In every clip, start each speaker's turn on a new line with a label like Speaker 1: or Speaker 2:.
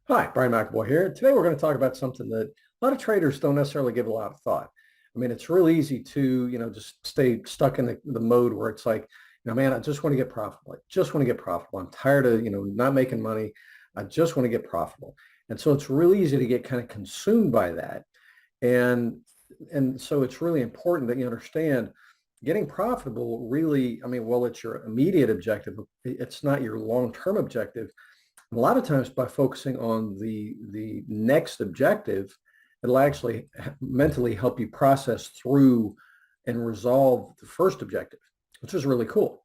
Speaker 1: Hi, Brian McAvoy here. Today we're going to talk about something that a lot of traders don't necessarily give a lot of thought. I mean, it's real easy to, just stay stuck in the mode where it's like, man, I just want to get profitable. I just want to get profitable. I'm tired of, not making money. I just want to get profitable. And so it's really easy to get kind of consumed by that. And and so it's really important that you understand getting profitable really, I mean, well, it's your immediate objective. It's not your long-term objective. A lot of times by focusing on the next objective, it'll actually mentally help you process through and resolve the first objective, which is really cool.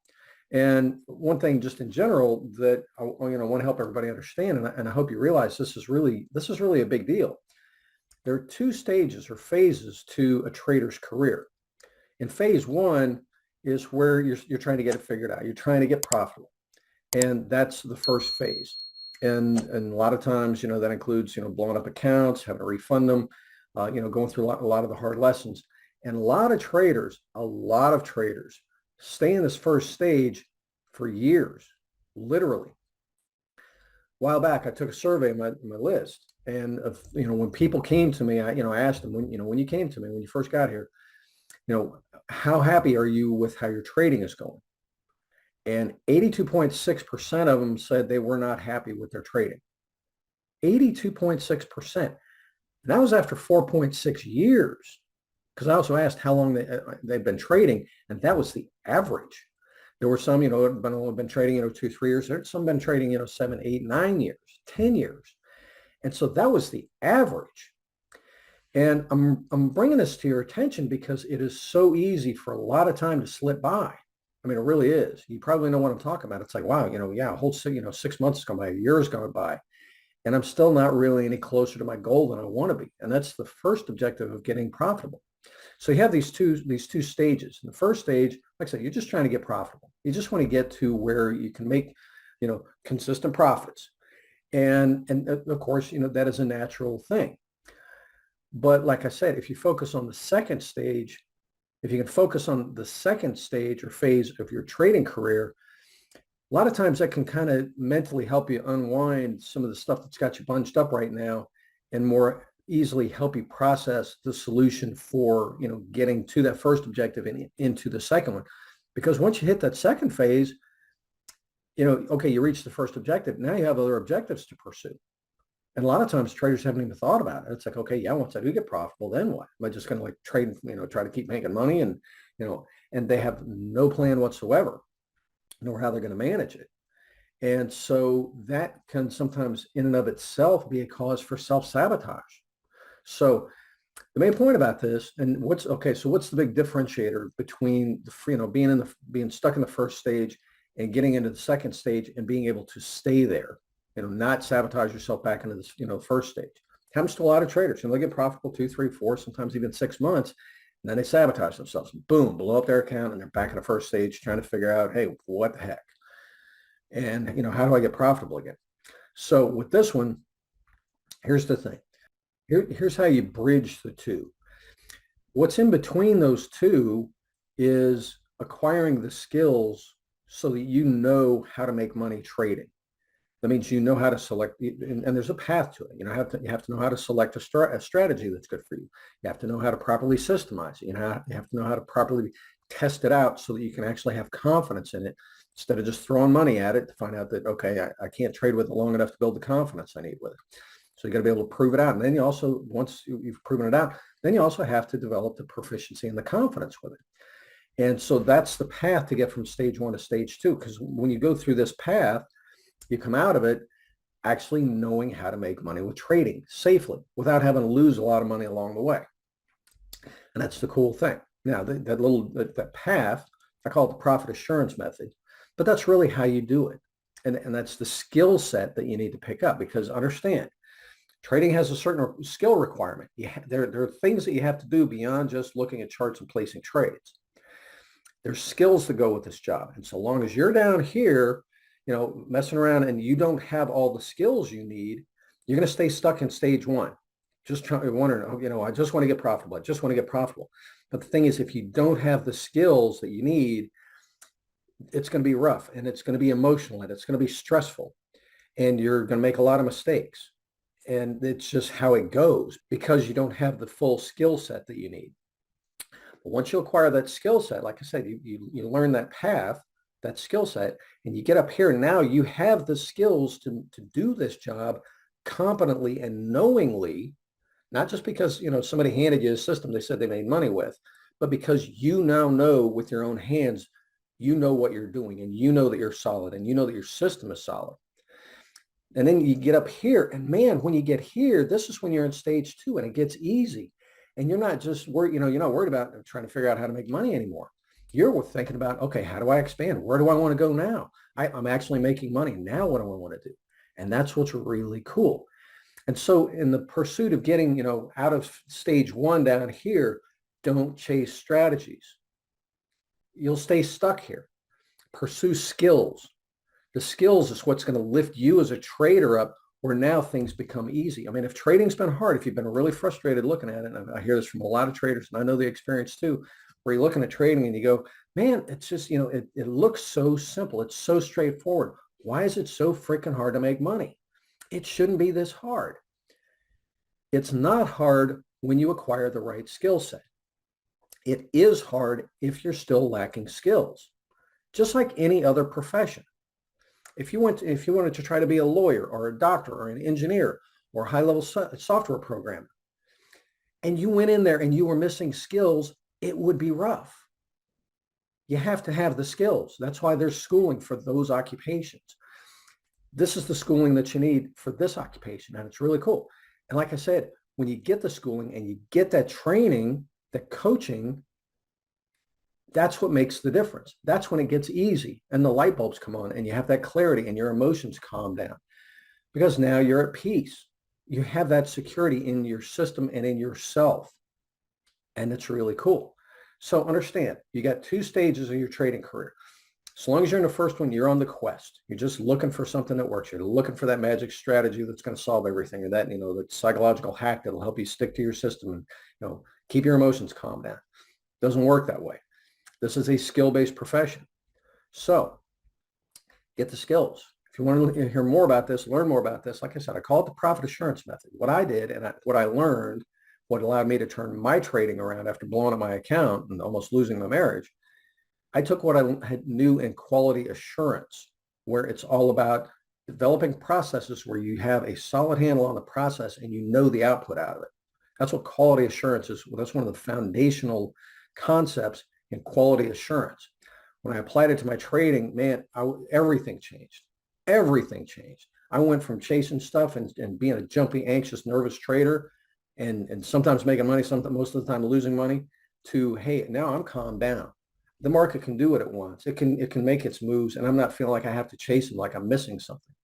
Speaker 1: And one thing just in general that I want to help everybody understand, and I hope you realize this is really a big deal. There are two stages or phases to a trader's career. In phase one is where you're trying to get it figured out. You're trying to get profitable. And that's the first phase. And a lot of times, that includes, blowing up accounts, having to refund them, going through a lot of the hard lessons. And a lot of traders stay in this first stage for years, literally. A while back, I took a survey of my list. And when people came to me, I asked them, when you came to me, when you first got here, how happy are you with how your trading is going? And 82.6% of them said they were not happy with their trading. 82.6%. And that was after 4.6 years. Because I also asked how long they've been trading, and that was the average. There were some, been trading, 2, 3 years. There's some been trading, 7, 8, 9 years, 10 years. And so that was the average. And I'm bringing this to your attention because it is so easy for a lot of time to slip by. I mean, it really is. You probably know what I'm talking about. It's like, wow, yeah, a whole 6 months has gone by, a year has gone by, and I'm still not really any closer to my goal than I want to be. And that's the first objective of getting profitable. So you have these two stages. In the first stage, like I said, you're just trying to get profitable. You just want to get to where you can make, consistent profits. And of course, that is a natural thing. But like I said, if you focus on the second stage, if you can focus on the second stage or phase of your trading career, a lot of times that can kind of mentally help you unwind some of the stuff that's got you bunched up right now and more easily help you process the solution for, getting to that first objective and into the second one. Because once you hit that second phase, okay, you reach the first objective. Now you have other objectives to pursue. And a lot of times traders haven't even thought about it. It's like, okay, yeah, once I do get profitable, then what? Am I just going to like trade, try to keep making money and they have no plan whatsoever, nor how they're going to manage it. And so that can sometimes in and of itself be a cause for self-sabotage. So the main point about this and so what's the big differentiator between being stuck in the first stage and getting into the second stage and being able to stay there? Not sabotage yourself back into this, first stage. Happens to a lot of traders. They get profitable 2, 3, 4, sometimes even 6 months, and then they sabotage themselves. Boom, blow up their account, and they're back in the first stage trying to figure out, hey, what the heck? And, how do I get profitable again? So with this one, here's the thing. Here's how you bridge the two. What's in between those two is acquiring the skills so that you know how to make money trading. That means you know how to select, and there's a path to it. You have to know how to select a strategy that's good for you. You have to know how to properly systemize it. You have to know how to properly test it out so that you can actually have confidence in it instead of just throwing money at it to find out that, okay, I can't trade with it long enough to build the confidence I need with it. So you got to be able to prove it out. And then you also, once you've proven it out, then you also have to develop the proficiency and the confidence with it. And so that's the path to get from stage one to stage two. Because when you go through this path, you come out of it actually knowing how to make money with trading safely without having to lose a lot of money along the way. And that's the cool thing. Now, that path, I call it the profit assurance method, but that's really how you do it. And that's the skill set that you need to pick up, because understand, trading has a certain skill requirement. There are things that you have to do beyond just looking at charts and placing trades. There's skills that go with this job. And so long as you're down here, messing around and you don't have all the skills you need, you're going to stay stuck in stage one. Just wondering, I just want to get profitable. I just want to get profitable. But the thing is, if you don't have the skills that you need, it's going to be rough and it's going to be emotional and it's going to be stressful and you're going to make a lot of mistakes. And it's just how it goes because you don't have the full skill set that you need. But once you acquire that skill set, like I said, you learn that path, that skill set, and you get up here. Now you have the skills to do this job competently and knowingly, not just because somebody handed you a system they said they made money with, but because you now know with your own hands, you know what you're doing, and you know that you're solid, and you know that your system is solid. And then you get up here, and man, when you get here, this is when you're in stage 2, and it gets easy. And you're not just worried, you're not worried about trying to figure out how to make money anymore. You're thinking about, okay, how do I expand? Where do I want to go now? I'm actually making money. Now what do I want to do? And that's what's really cool. And so in the pursuit of getting, out of stage 1 down here, don't chase strategies. You'll stay stuck here. Pursue skills. The skills is what's going to lift you as a trader up where now things become easy. I mean, if trading's been hard, if you've been really frustrated looking at it, and I hear this from a lot of traders, and I know the experience too, where you're looking at trading and you go, man, it's just, it looks so simple. It's so straightforward. Why is it so freaking hard to make money? It shouldn't be this hard. It's not hard when you acquire the right skill set. It is hard if you're still lacking skills, just like any other profession. If you wanted to try to be a lawyer or a doctor or an engineer or a high-level software programmer, and you went in there and you were missing skills, it would be rough. You have to have the skills. That's why there's schooling for those occupations. This is the schooling that you need for this occupation, and it's really cool. And like I said, when you get the schooling and you get that training, that coaching, that's what makes the difference. That's when it gets easy and the light bulbs come on and you have that clarity and your emotions calm down because now you're at peace. You have that security in your system and in yourself. And it's really cool. So understand, you got 2 stages of your trading career. As long as you're in the first one, you're on the quest. You're just looking for something that works. You're looking for that magic strategy that's going to solve everything, or that, that psychological hack that'll help you stick to your system and, keep your emotions calm down. It doesn't work that way. This is a skill-based profession. So get the skills. If you want to hear more about this, learn more about this, like I said, I call it the profit assurance method. What I did and what I learned, what allowed me to turn my trading around after blowing up my account and almost losing my marriage, I took what I knew in quality assurance, where it's all about developing processes where you have a solid handle on the process and you know the output out of it. That's what quality assurance is. Well, that's one of the foundational concepts in quality assurance. When I applied it to my trading, man, everything changed. Everything changed. I went from chasing stuff and being a jumpy, anxious, nervous trader and sometimes making money, most of the time losing money, to, hey, now I'm calmed down. The market can do what it wants. It can make its moves, and I'm not feeling like I have to chase them like I'm missing something.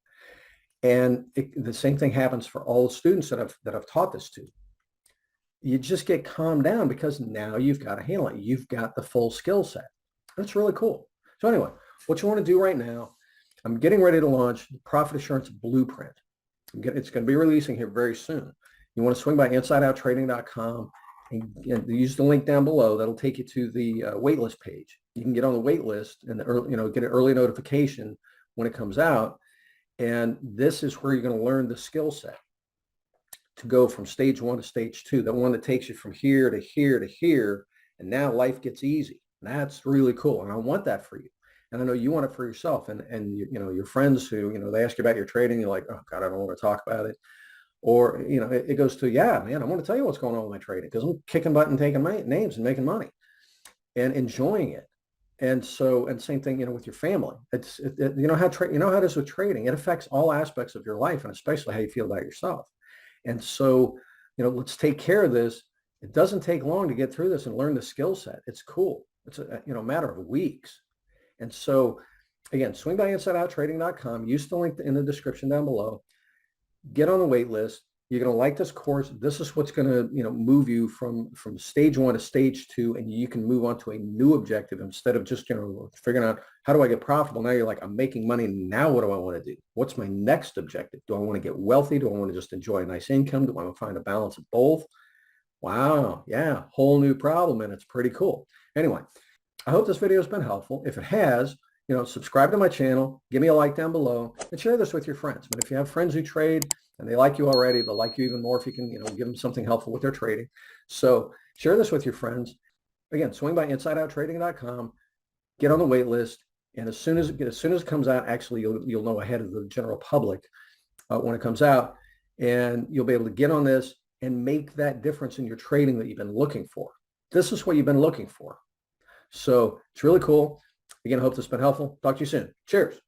Speaker 1: And the same thing happens for all the students that I've taught this to. You just get calmed down because now you've got a handle on it. You've got the full skill set. That's really cool. So anyway, what you want to do right now, I'm getting ready to launch the Profit Assurance Blueprint. It's going to be releasing here very soon. You want to swing by insideouttrading.com and use the link down below. That'll take you to the waitlist page. You can get on the waitlist and get an early notification when it comes out. And this is where you're going to learn the skill set to go from stage 1 to stage 2, the one that takes you from here to here to here. And now life gets easy. And that's really cool. And I want that for you. And I know you want it for yourself. And your friends who, they ask you about your trading, you're like, oh God, I don't want to talk about it. Or, it goes to, yeah, man, I want to tell you what's going on with my trading because I'm kicking butt and taking names and making money and enjoying it. And same thing, with your family. You know how it is with trading. It affects all aspects of your life and especially how you feel about yourself. And so, let's take care of this. It doesn't take long to get through this and learn the skill set. It's cool. It's a matter of weeks. And so, again, swing by insideouttrading.com. Use the link in the description down below. Get on the wait list. You're going to like this course. This is what's going to, move you from stage 1 to stage 2, and you can move on to a new objective instead of just, figuring out how do I get profitable. Now you're like, I'm making money. Now what do I want to do? What's my next objective? Do I want to get wealthy? Do I want to just enjoy a nice income? Do I want to find a balance of both? Wow. Yeah. Whole new problem. And it's pretty cool. Anyway, I hope this video has been helpful. If it has, subscribe to my channel, give me a like down below, and share this with your friends. But if you have friends who trade and they like you already. They'll like you even more if you can, give them something helpful with their trading. So share this with your friends. Again, swing by insideouttrading.com, get on the wait list, and as soon as it comes out, actually you'll know ahead of the general public when it comes out, and you'll be able to get on this and make that difference in your trading that you've been looking for. This is what you've been looking for. So it's really cool. Again, I hope this has been helpful. Talk to you soon. Cheers.